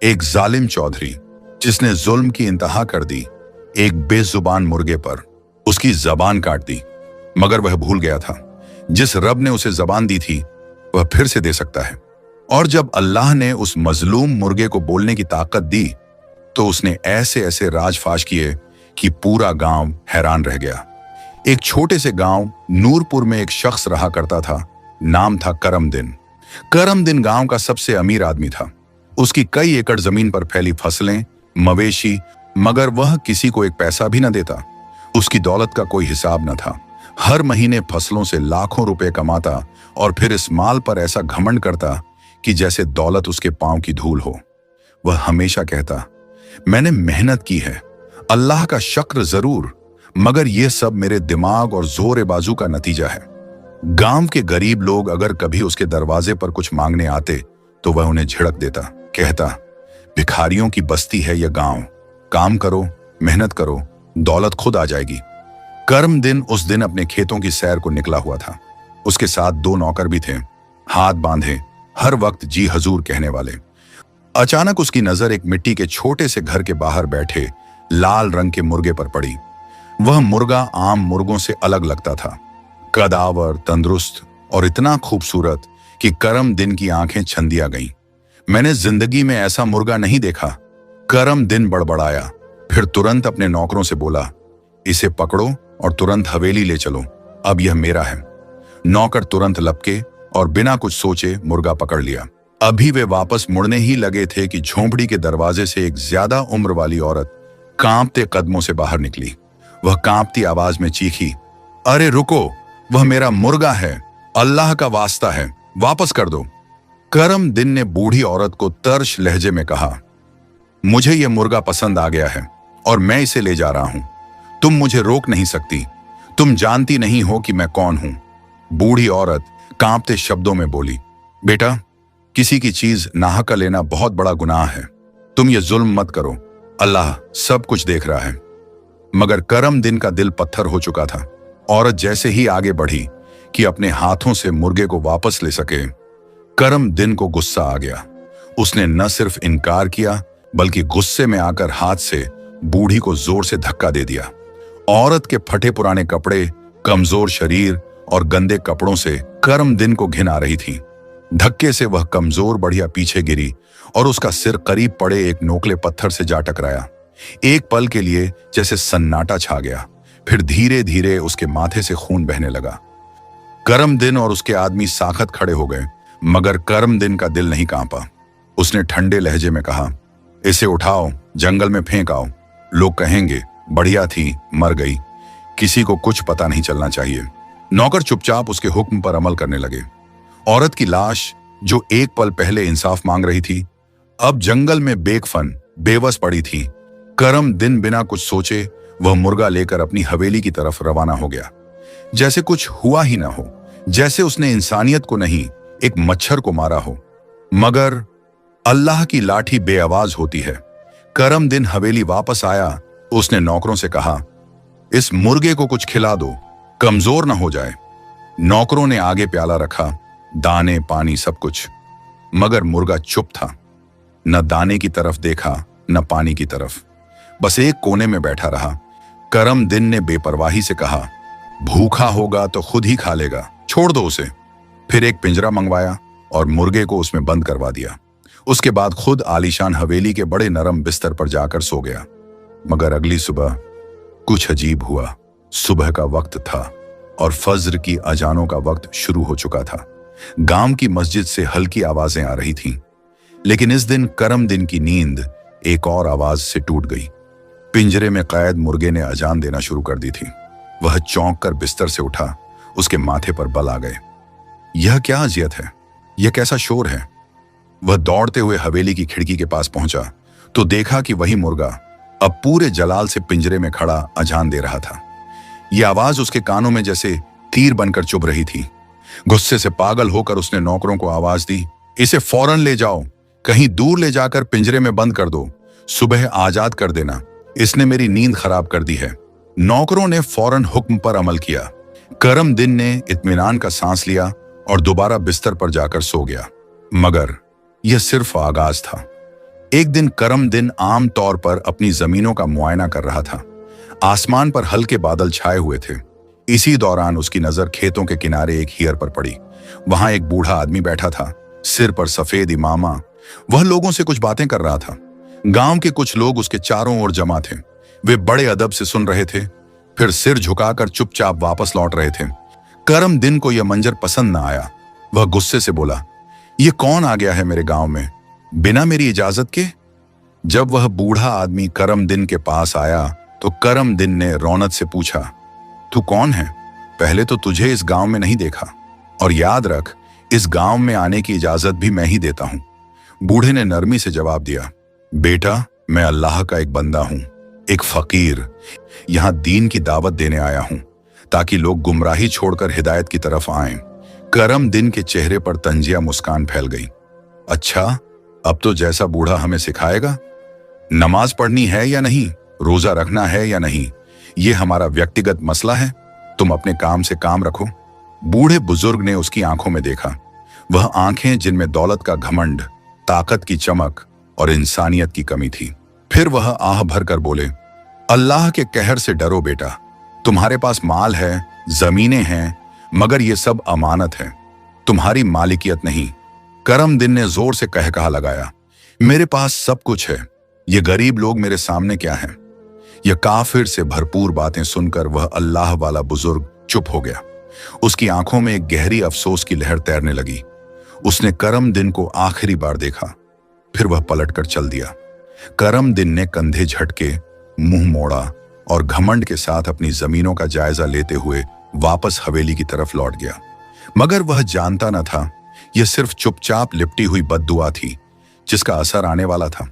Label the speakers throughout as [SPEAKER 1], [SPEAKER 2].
[SPEAKER 1] एक जालिम चौधरी जिसने जुल्म की इंतहा कर दी, एक बेजुबान मुर्गे पर उसकी जबान काट दी। मगर वह भूल गया था, जिस रब ने उसे जबान दी थी वह फिर से दे सकता है। और जब अल्लाह ने उस मजलूम मुर्गे को बोलने की ताकत दी तो उसने ऐसे ऐसे राजफाश किए कि पूरा गांव हैरान रह गया। एक छोटे से गांव नूरपुर में एक शख्स रहा करता था। नाम था करमदिन। करमदिन गांव का सबसे अमीर आदमी था। उसकी कई एकड़ जमीन पर फैली फसलें, मवेशी, मगर वह किसी को एक पैसा भी न देता। उसकी दौलत का कोई हिसाब न था। हर महीने फसलों से लाखों रुपए कमाता और फिर इस माल पर ऐसा घमंड करता कि जैसे दौलत उसके पांव की धूल हो। वह हमेशा कहता, मैंने मेहनत की है, अल्लाह का शुक्र जरूर, मगर यह सब मेरे दिमाग और जोर बाजू का नतीजा है। गांव के गरीब लोग अगर कभी उसके दरवाजे पर कुछ मांगने आते तो वह उन्हें झिड़क देता, कहता, भिखारियों की बस्ती है यह गांव, काम करो, मेहनत करो, दौलत खुद आ जाएगी। करमदिन उस दिन अपने खेतों की सैर को निकला हुआ था। उसके साथ 2 नौकर भी थे, हाथ बांधे, हर वक्त जी हजूर कहने वाले। अचानक उसकी नजर एक मिट्टी के छोटे से घर के बाहर बैठे लाल रंग के मुर्गे पर पड़ी। वह मुर्गा आम मुर्गों से अलग लगता था, कदावर, तंदुरुस्त और इतना खूबसूरत कि करमदिन की आंखें छंदिया गईं। मैंने जिंदगी में ऐसा मुर्गा नहीं देखा। करमदिन बड़बड़ाया, फिर तुरंत अपने नौकरों से बोला, इसे पकड़ो और तुरंत हवेली ले चलो, अब यह मेरा है। नौकर तुरंत लपके और बिना कुछ सोचे मुर्गा पकड़ लिया। अभी वे वापस मुड़ने ही लगे थे कि झोंपड़ी के दरवाजे से एक ज्यादा उम्र वाली औरत कांपते कदमों से बाहर निकली। वह कांपती आवाज में चीखी, अरे रुको, वह मेरा मुर्गा है, अल्लाह का वास्ता है, वापस कर दो। करमदिन ने बूढ़ी औरत को तर्श लहजे में कहा, मुझे यह मुर्गा पसंद आ गया है और मैं इसे ले जा रहा हूं। तुम मुझे रोक नहीं सकती, तुम जानती नहीं हो कि मैं कौन हूं। बूढ़ी औरत कांपते शब्दों में बोली, बेटा, किसी की चीज नाहक लेना बहुत बड़ा गुनाह है, तुम ये जुल्म मत करो, अल्लाह सब कुछ देख रहा है। मगर करमदिन का दिल पत्थर हो चुका था। औरत जैसे ही आगे बढ़ी कि अपने हाथों से मुर्गे को वापस ले सके, करमदिन को गुस्सा आ गया। उसने न सिर्फ इनकार किया बल्कि गुस्से में आकर हाथ से बूढ़ी को जोर से धक्का दे दिया। औरत के फटे पुराने कपड़े, कमजोर शरीर और गंदे कपड़ों से करमदिन को घिन आ रही थी। धक्के से वह कमजोर बढ़िया पीछे गिरी और उसका सिर करीब पड़े एक नोकले पत्थर से जा टकराया। एक पल के लिए जैसे सन्नाटा छा गया, फिर धीरे धीरे उसके माथे से खून बहने लगा। करमदिन और उसके आदमी साखत खड़े हो गए, मगर करमदिन का दिल नहीं कांपा। उसने ठंडे लहजे में कहा, इसे उठाओ, जंगल में फेंक आओ, लोग कहेंगे बढ़िया थी, मर गई, किसी को कुछ पता नहीं चलना चाहिए। नौकर चुपचाप उसके हुक्म पर अमल करने लगे। औरत की लाश, जो एक पल पहले इंसाफ मांग रही थी, अब जंगल में बेकफन बेबस पड़ी थी। करमदिन बिना कुछ सोचे वह मुर्गा लेकर अपनी हवेली की तरफ रवाना हो गया, जैसे कुछ हुआ ही ना हो, जैसे उसने इंसानियत को नहीं, एक मच्छर को मारा हो। मगर अल्लाह की लाठी बेआवाज होती है। करमदिन हवेली वापस आया तो उसने नौकरों से कहा, इस मुर्गे को कुछ खिला दो, कमजोर ना हो जाए। नौकरों ने आगे प्याला रखा, दाने पानी सब कुछ, मगर मुर्गा चुप था। न दाने की तरफ देखा न पानी की तरफ, बस एक कोने में बैठा रहा। करमदिन ने बेपरवाही से कहा, भूखा होगा तो खुद ही खा लेगा, छोड़ दो उसे। फिर एक पिंजरा मंगवाया और मुर्गे को उसमें बंद करवा दिया। उसके बाद खुद आलीशान हवेली के बड़े नरम बिस्तर पर जाकर सो गया। मगर अगली सुबह कुछ अजीब हुआ। सुबह का वक्त था और फज्र की अजानों का वक्त शुरू हो चुका था। गांव की मस्जिद से हल्की आवाजें आ रही थीं, लेकिन इस दिन करमदिन की नींद एक और आवाज से टूट गई। पिंजरे में कैद मुर्गे ने अजान देना शुरू कर दी थी। वह चौंक कर बिस्तर से उठा, उसके माथे पर बल आ गए। यह क्या अजियत है, यह कैसा शोर है? वह दौड़ते हुए हवेली की खिड़की के पास पहुंचा तो देखा कि वही मुर्गा अब पूरे जलाल से पिंजरे में खड़ा अजान दे रहा था। यह आवाज उसके कानों में जैसे तीर बनकर चुभ रही थी। गुस्से से पागल होकर उसने नौकरों को आवाज दी, इसे फौरन ले जाओ, कहीं दूर ले जाकर पिंजरे में बंद कर दो, सुबह आजाद कर देना, इसने मेरी नींद खराब कर दी है। नौकरों ने फौरन हुक्म पर अमल किया। करमदिन ने इत्मीनान का सांस लिया और दोबारा बिस्तर पर जाकर सो गया। मगर यह सिर्फ आगाज था। एक दिन करम दिन आम तौर पर अपनी जमीनों का मुआयना कर रहा था। आसमान पर हल्के बादल छाए हुए थे। इसी दौरान उसकी नजर खेतों के किनारे एक हियर पर पड़ी। वहां एक बूढ़ा आदमी बैठा था, सिर पर सफेद इमामा। वह लोगों से कुछ बातें कर रहा था। गांव के कुछ लोग उसके चारों ओर जमा थे। वे बड़े अदब से सुन रहे थे, फिर सिर झुकाकर चुपचाप वापस लौट रहे थे। करम दिन को यह मंजर पसंद न आया। वह गुस्से से बोला, यह कौन आ गया है मेरे गांव में बिना मेरी इजाजत के? जब वह बूढ़ा आदमी करम दिन के पास आया तो करम दिन ने रौनक से पूछा, तू कौन है? पहले तो तुझे इस गांव में नहीं देखा, और याद रख, इस गांव में आने की इजाजत भी मैं ही देता हूं। बूढ़े ने नरमी से जवाब दिया, बेटा, मैं अल्लाह का एक बंदा हूं, एक फकीर। यहां दीन की दावत देने आया हूं ताकि लोग गुमराही छोड़कर हिदायत की तरफ आएं। करम दिन के चेहरे पर तंजिया मुस्कान फैल गई। अच्छा, अब तो जैसा बूढ़ा हमें सिखाएगा। नमाज पढ़नी है या नहीं, रोजा रखना है या नहीं, यह हमारा व्यक्तिगत मसला है। तुम अपने काम से काम रखो। बूढ़े बुजुर्ग ने उसकी आंखों में देखा। वह आंखें जिनमें दौलत का घमंड, ताकत की चमक और इंसानियत की कमी थी। फिर वह आह भरकर बोले, अल्लाह के कहर से डरो बेटा। तुम्हारे पास माल है, जमीनें हैं, मगर ये सब अमानत है, तुम्हारी मालिकियत नहीं। करम दिन ने जोर से कहकहा लगाया, मेरे पास सब कुछ है, ये गरीब लोग मेरे सामने क्या हैं? यह काफिर से भरपूर बातें सुनकर वह अल्लाह वाला बुजुर्ग चुप हो गया। उसकी आंखों में एक गहरी अफसोस की लहर तैरने लगी। उसने करम दिन को आखिरी बार देखा, फिर वह पलटकर चल दिया। करम दिन ने कंधे झटके, मुंह मोड़ा और घमंड के साथ अपनी जमीनों का जायजा लेते हुए वापस हवेली की तरफ लौट गया। मगर वह जानता न था, यह सिर्फ चुपचाप लिपटी हुई बद्दुआ थी जिसका असर आने वाला था।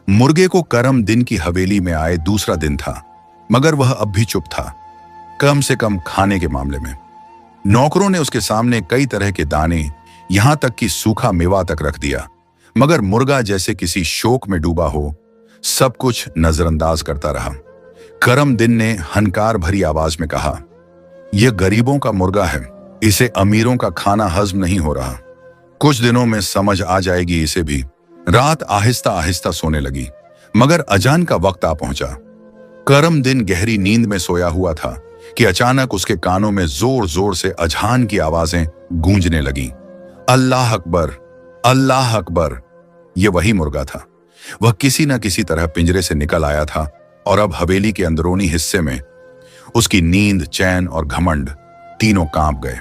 [SPEAKER 1] मुर्गे को करम दिन की हवेली में आए दूसरा दिन था, मगर वह अब भी चुप था, कम से कम खाने के मामले में। नौकरों ने उसके सामने कई तरह के दाने, यहां तक कि सूखा मेवा तक रख दिया, मगर मुर्गा जैसे किसी शोक में डूबा हो, सब कुछ नजरअंदाज करता रहा। करम दिन ने हनकार भरी आवाज में कहा, यह गरीबों का मुर्गा है, इसे अमीरों का खाना हजम नहीं हो रहा। कुछ दिनों में समझ आ जाएगी इसे भी। रात आहिस्ता आहिस्ता सोने लगी, मगर अजान का वक्त आ पहुंचा। करम दिन गहरी नींद में सोया हुआ था कि अचानक उसके कानों में जोर जोर से अजान की आवाजें गूंजने लगीं। अल्लाह अकबर, अल्लाह अकबर। यह वही मुर्गा था। वह किसी न किसी तरह पिंजरे से निकल आया था और अब हवेली के अंदरूनी हिस्से में उसकी नींद, चैन और घमंड तीनों कांप गए।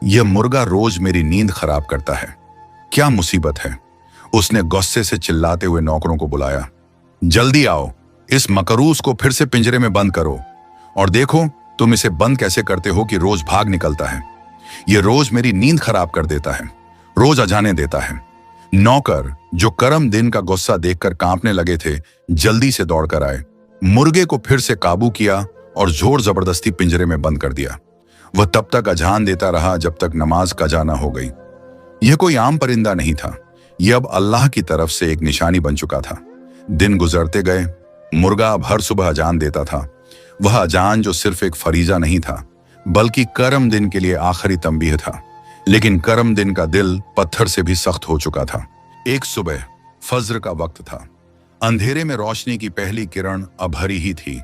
[SPEAKER 1] यह मुर्गा रोज मेरी नींद खराब करता है, क्या मुसीबत है? उसने गुस्से से चिल्लाते हुए नौकरों को बुलाया, जल्दी आओ, इस मकरूस को फिर से पिंजरे में बंद करो और देखो तुम इसे बंद कैसे करते हो कि रोज भाग निकलता है। यह रोज मेरी नींद खराब कर देता है, रोज अजाने देता है। नौकर, जो करम दिन का गुस्सा देखकर कांपने लगे थे, जल्दी से दौड़कर आए, मुर्गे को फिर से काबू किया और जोर जबरदस्ती पिंजरे में बंद कर दिया। वह तब तक अजान देता रहा जब तक नमाज कजा ना हो गई। यह कोई आम परिंदा नहीं था, यह अब अल्लाह की तरफ से एक निशानी बन चुका था। दिन गुजरते गए, मुर्गा अब हर सुबह अजान देता था। वह अजान जो सिर्फ एक फरीजा नहीं था, बल्कि करम दिन के लिए आखिरी तंबीह था। लेकिन करम दिन का दिल पत्थर से भी सख्त हो चुका था। एक सुबह फज्र का वक्त था। अंधेरे में रोशनी की पहली किरण अब हरी ही थी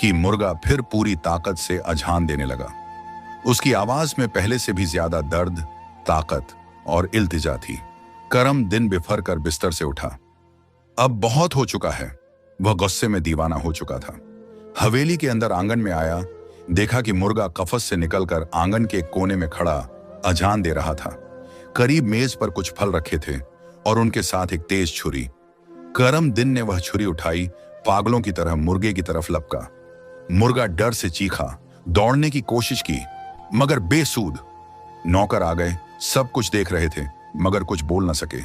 [SPEAKER 1] कि मुर्गा फिर पूरी ताकत से अजान देने लगा। उसकी आवाज में पहले से भी ज्यादा दर्द, ताकत और इल्तिजा थी। करम दिन बिफर कर बिस्तर से उठा। अब बहुत हो चुका है। वह गुस्से में दीवाना हो चुका था। हवेली के अंदर आंगन में आया, देखा कि मुर्गा कफस से निकलकर आंगन के एक कोने में खड़ा अजान दे रहा था। करीब मेज पर कुछ फल रखे थे और उनके साथ एक तेज छुरी। करम दिन ने वह छुरी उठाई, पागलों की तरह मुर्गे की तरफ लपका। मुर्गा डर से चीखा, दौड़ने की कोशिश की, मगर बेसूद। नौकर आ गए, सब कुछ देख रहे थे मगर कुछ बोल न सके।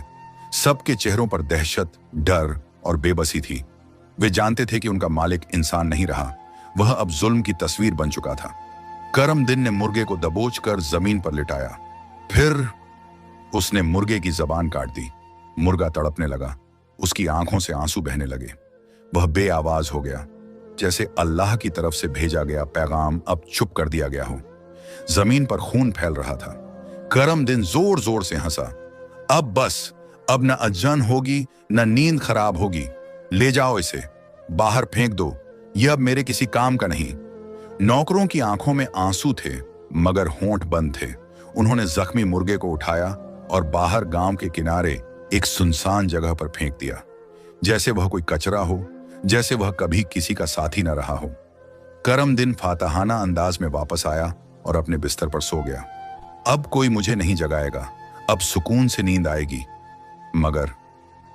[SPEAKER 1] सबके चेहरों पर दहशत, डर और बेबसी थी। वे जानते थे कि उनका मालिक इंसान नहीं रहा, वह अब जुल्म की तस्वीर बन चुका था। करम दिन ने मुर्गे को दबोचकर जमीन पर लिटाया। फिर उसने मुर्गे की जबान काट दी। मुर्गा तड़पने लगा, उसकी आंखों से आंसू बहने लगे। वह बेआवाज हो गया, जैसे अल्लाह की तरफ से भेजा गया पैगाम अब चुप कर दिया गया हो। जमीन पर खून फैल रहा था। करम दिन जोर जोर से हंसा। अब बस, अब न अज्जन होगी न नींद खराब होगी। ले जाओ इसे, बाहर फेंक दो, यह अब मेरे किसी काम का नहीं। नौकरों की आंखों में आंसू थे मगर होंठ बंद थे। उन्होंने जख्मी मुर्गे को उठाया और बाहर गांव के किनारे एक सुनसान जगह पर फेंक दिया, जैसे वह कोई कचरा हो, जैसे वह कभी किसी का साथी न रहा हो। करमदिन फातहाना अंदाज में वापस आया और अपने बिस्तर पर सो गया। अब कोई मुझे नहीं जगाएगा, अब सुकून से नींद आएगी। मगर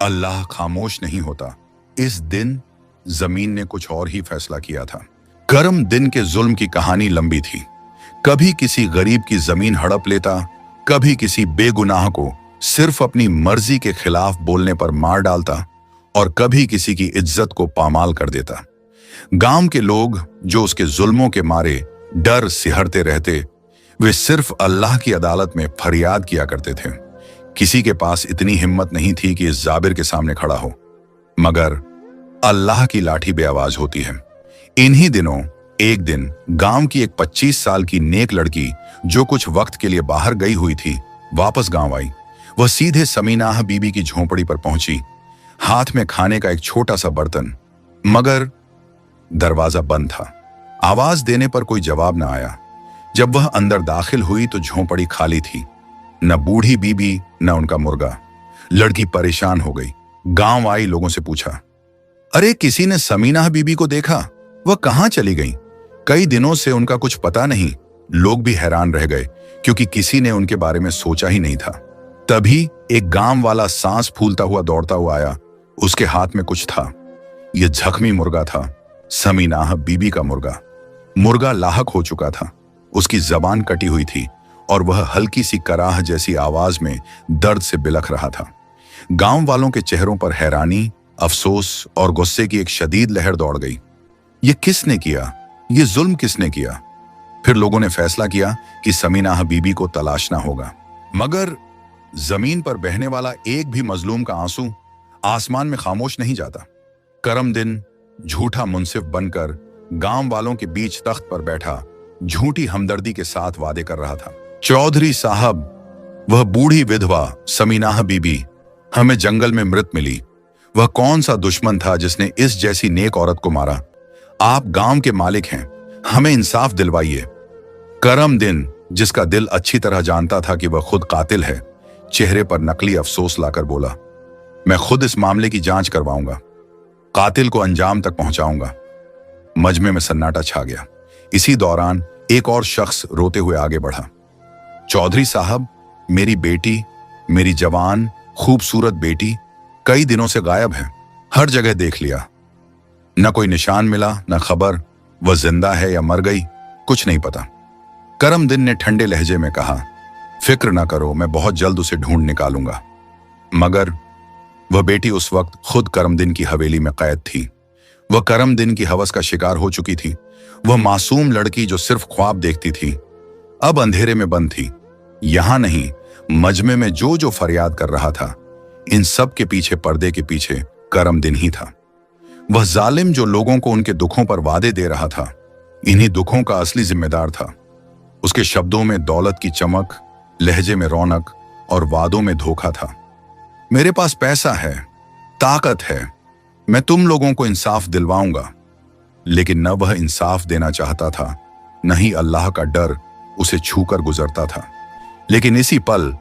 [SPEAKER 1] अल्लाह खामोश नहीं होता। इस दिन जमीन ने कुछ और ही फैसला किया था। करम दिन के जुल्म की कहानी लंबी थी। कभी किसी गरीब की जमीन हड़प लेता, कभी किसी बेगुनाह को सिर्फ अपनी मर्जी के खिलाफ बोलने पर मार डालता, और कभी किसी की इज्जत को पामाल कर देता। गांव के लोग जो उसके जुल्मों के मारे डर सिहरते रहते, वे सिर्फ अल्लाह की अदालत में फरियाद किया करते थे। किसी के पास इतनी हिम्मत नहीं थी कि इस जाबिर के सामने खड़ा हो, मगर अल्लाह की लाठी बेआवाज होती है। इन्हीं दिनों एक दिन गांव की एक 25 साल की नेक लड़की जो कुछ वक्त के लिए बाहर गई हुई थी, वापस गांव आई। वह सीधे समीनाह बीबी की झोंपड़ी पर पहुंची, हाथ में खाने का एक छोटा सा बर्तन, मगर दरवाजा बंद था। आवाज देने पर कोई जवाब न आया। जब वह अंदर दाखिल हुई तो झोंपड़ी खाली थी, न बूढ़ी बीबी न उनका मुर्गा। लड़की परेशान हो गई। गांव आई लोगों से पूछा, अरे किसी ने समीनाह बीबी को देखा? वह कहां चली गई? कई दिनों से उनका कुछ पता नहीं। लोग भी हैरान रह गए क्योंकि किसी ने उनके बारे में सोचा ही नहीं था। तभी एक गांव वाला सांस फूलता हुआ दौड़ता हुआ आया। उसके हाथ में कुछ था। यह जख्मी मुर्गा था, समीनाह बीबी का मुर्गा। मुर्गा लाहक हो चुका था, उसकी जबान कटी हुई थी और वह हल्की सी कराह जैसी आवाज में दर्द से बिलख रहा था। गांव वालों के चेहरों पर हैरानी, अफसोस और गुस्से की एक शदीद लहर दौड़ गई। ये किसने किया? ये जुल्म किसने किया? फिर लोगों ने फैसला किया कि समीनाह बीबी को तलाशना होगा। मगर जमीन पर बहने वाला एक भी मजलूम का आंसू आसमान में खामोश नहीं जाता। करम दिन झूठा मुंसिफ बनकर गांव वालों के बीच तख्त पर बैठा झूठी हमदर्दी के साथ वादे कर रहा था। चौधरी साहब, वह बूढ़ी विधवा समीनाह बीबी हमें जंगल में मृत मिली। वह कौन सा दुश्मन था जिसने इस जैसी नेक औरत को मारा? आप गांव के मालिक हैं, हमें इंसाफ दिलवाइए। करम दिन, जिसका दिल अच्छी तरह जानता था कि वह खुद कातिल है, चेहरे पर नकली अफसोस लाकर बोला, मैं खुद इस मामले की जांच करवाऊंगा, कातिल को अंजाम तक पहुंचाऊंगा। मजमे में सन्नाटा छा गया। इसी दौरान एक और शख्स रोते हुए आगे बढ़ा, चौधरी साहब, मेरी बेटी, मेरी जवान खूबसूरत बेटी कई दिनों से गायब है। हर जगह देख लिया, न कोई निशान मिला, न खबर वह जिंदा है या मर गई, कुछ नहीं पता। करम दिन ने ठंडे लहजे में कहा, फिक्र न करो, मैं बहुत जल्द उसे ढूंढ निकालूंगा। मगर वह बेटी उस वक्त खुद करम दिन की हवेली में कैद थी। वह करम दिन की हवस का शिकार हो चुकी थी। वह मासूम लड़की जो सिर्फ ख्वाब देखती थी, अब अंधेरे में बंद थी। यहां नहीं, मजमे में जो जो फरियाद कर रहा था, इन सब के पीछे, पर्दे के पीछे करम दिन ही था। वह जालिम जो लोगों को उनके दुखों पर वादे दे रहा था, इन्हीं दुखों का असली जिम्मेदार था। उसके शब्दों में दौलत की चमक, लहजे में रौनक और वादों में धोखा था। मेरे पास पैसा है, ताकत है, मैं तुम लोगों को इंसाफ दिलवाऊंगा। लेकिन न वह इंसाफ देना चाहता था, न ही अल्लाह का डर उसे छूकर गुजरता था। लेकिन इसी पल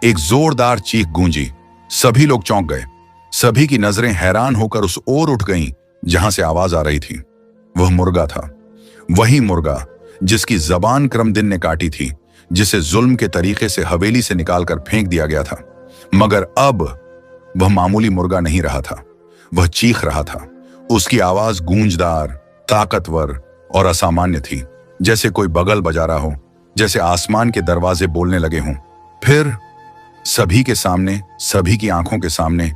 [SPEAKER 1] एक जोरदार चीख गूंजी। सभी लोग चौंक गए। सभी की नजरें हैरान होकर उस ओर उठ गईं जहां से आवाज आ रही थी। वह मुर्गा था, वही मुर्गा जिसकी जबान करमदिन ने काटी थी, जिसे जुल्म के तरीके से हवेली से निकालकर फेंक दिया गया था। मगर अब वह मामूली मुर्गा नहीं रहा था, वह चीख रहा था। उसकी आवाज गूंजदार, ताकतवर और असामान्य थी, जैसे कोई बगल बजा रहा हो, जैसे आसमान के दरवाजे बोलने लगे हों। फिर सभी के सामने, सभी की आंखों के सामने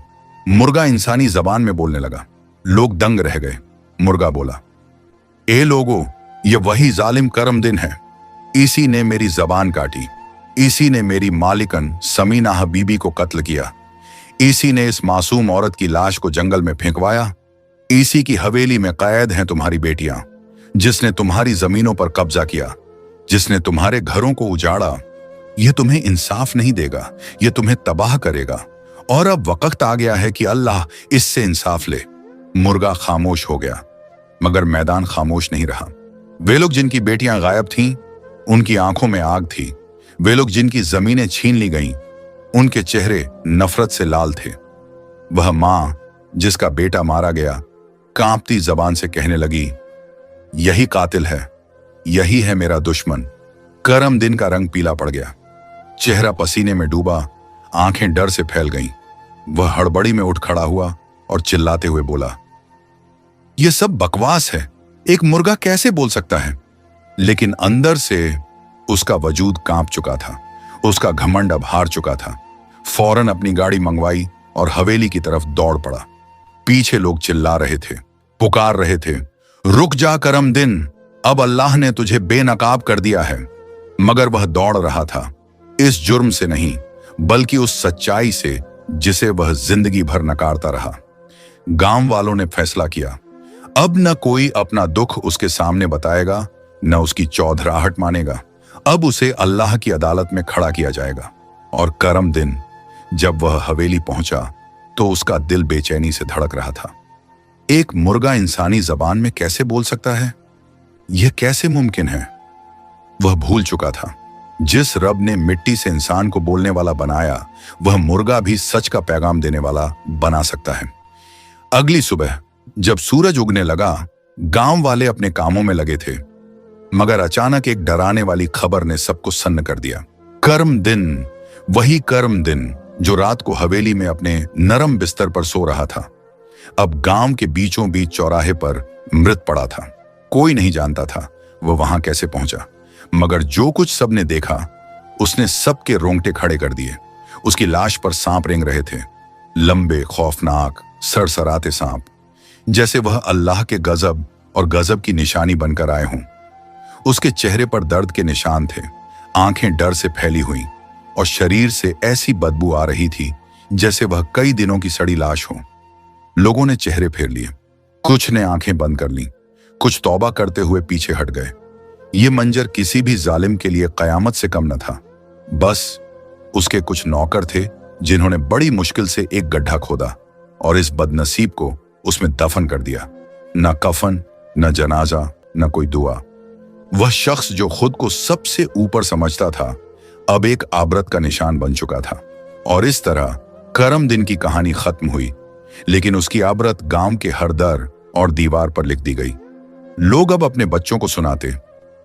[SPEAKER 1] मुर्गा इंसानी जबान में बोलने लगा। लोग दंग रह गए। मुर्गा बोला, ए लोगो, ये वही जालिम करम दिन है। इसी ने मेरी जबान काटी, इसी ने मेरी मालिकन समीनाह बीबी को कत्ल किया, इसी ने इस मासूम औरत की लाश को जंगल में फेंकवाया, इसी की हवेली में कैद हैं तुम्हारी बेटियां, जिसने तुम्हारी जमीनों पर कब्जा किया, जिसने तुम्हारे घरों को उजाड़ा। यह तुम्हें इंसाफ नहीं देगा, यह तुम्हें तबाह करेगा और अब वक्त आ गया है कि अल्लाह इससे इंसाफ ले। मुर्गा खामोश हो गया, मगर मैदान खामोश नहीं रहा। वे लोग जिनकी बेटियां गायब थीं, उनकी आंखों में आग थी। वे लोग जिनकी जमीनें छीन ली गईं, उनके चेहरे नफरत से लाल थे। वह मां जिसका बेटा मारा गया, कांपती जबान से कहने लगी, यही कातिल है, यही है मेरा दुश्मन। करम दिन का रंग पीला पड़ गया, चेहरा पसीने में डूबा, आंखें डर से फैल गईं। वह हड़बड़ी में उठ खड़ा हुआ और चिल्लाते हुए बोला, यह सब बकवास है, एक मुर्गा कैसे बोल सकता है? लेकिन अंदर से उसका वजूद कांप चुका था, उसका घमंड अब हार चुका था। फौरन अपनी गाड़ी मंगवाई और हवेली की तरफ दौड़ पड़ा। पीछे लोग चिल्ला रहे थे, पुकार रहे थे, रुक जा करम दिन, अब अल्लाह ने तुझे बेनकाब कर दिया है। मगर वह दौड़ रहा था इस जुर्म से नहीं, बल्कि उस सच्चाई से जिसे वह जिंदगी भर नकारता रहा। गांव वालों ने फैसला किया, अब न कोई अपना दुख उसके सामने बताएगा, न उसकी चौधराहट मानेगा। अब उसे अल्लाह की अदालत में खड़ा किया जाएगा। और करम दिन जब वह हवेली पहुंचा तो उसका दिल बेचैनी से धड़क रहा था। एक मुर्गा इंसानी जबान में कैसे बोल सकता है? यह कैसे मुमकिन है? वह भूल चुका था, जिस रब ने मिट्टी से इंसान को बोलने वाला बनाया, वह मुर्गा भी सच का पैगाम देने वाला बना सकता है। अगली सुबह जब सूरज उगने लगा, गांव वाले अपने कामों में लगे थे, मगर अचानक एक डराने वाली खबर ने सबको सन्न कर दिया। कर्म दिन, वही कर्म दिन जो रात को हवेली में अपने नरम बिस्तर पर सो रहा था, अब गांव के बीचों बीच चौराहे पर मृत पड़ा था। कोई नहीं जानता था वह वहां कैसे पहुंचा, मगर जो कुछ सबने देखा उसने सबके रोंगटे खड़े कर दिए। उसकी लाश पर सांप रेंग रहे थे, लंबे, खौफनाक, सरसराते सांप, जैसे वह अल्लाह के गजब और गजब की निशानी बनकर आए हों। उसके चेहरे पर दर्द के निशान थे, आंखें डर से फैली हुई और शरीर से ऐसी बदबू आ रही थी जैसे वह कई दिनों की सड़ी लाश हो। लोगों ने चेहरे फेर लिए, कुछ ने आंखें बंद कर लीं, कुछ तौबा करते हुए पीछे हट गए। ये मंजर किसी भी जालिम के लिए कयामत से कम न था। बस उसके कुछ नौकर थे जिन्होंने बड़ी मुश्किल से एक गड्ढा खोदा और इस बदनसीब को उसमें दफन कर दिया। न कफन, न जनाजा, न कोई दुआ। वह शख्स जो खुद को सबसे ऊपर समझता था, अब एक आबरत का निशान बन चुका था। और इस तरह करम दिन की कहानी खत्म हुई, लेकिन उसकी आबरत गांव के हर दर और दीवार पर लिख दी गई। लोग अब अपने बच्चों को सुनाते,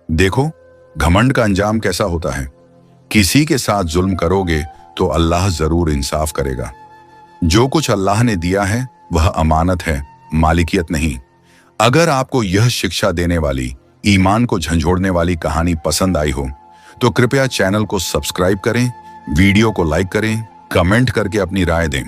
[SPEAKER 1] देखो घमंड का अंजाम कैसा होता है। किसी के साथ जुल्म करोगे तो अल्लाह जरूर इंसाफ करेगा। जो कुछ अल्लाह ने दिया है वह अमानत है, मालिकियत नहीं। अगर आपको यह शिक्षा देने वाली, ईमान को झंझोड़ने वाली कहानी पसंद आई हो तो कृपया चैनल को सब्सक्राइब करें, वीडियो को लाइक करें, कमेंट करके अपनी राय दें।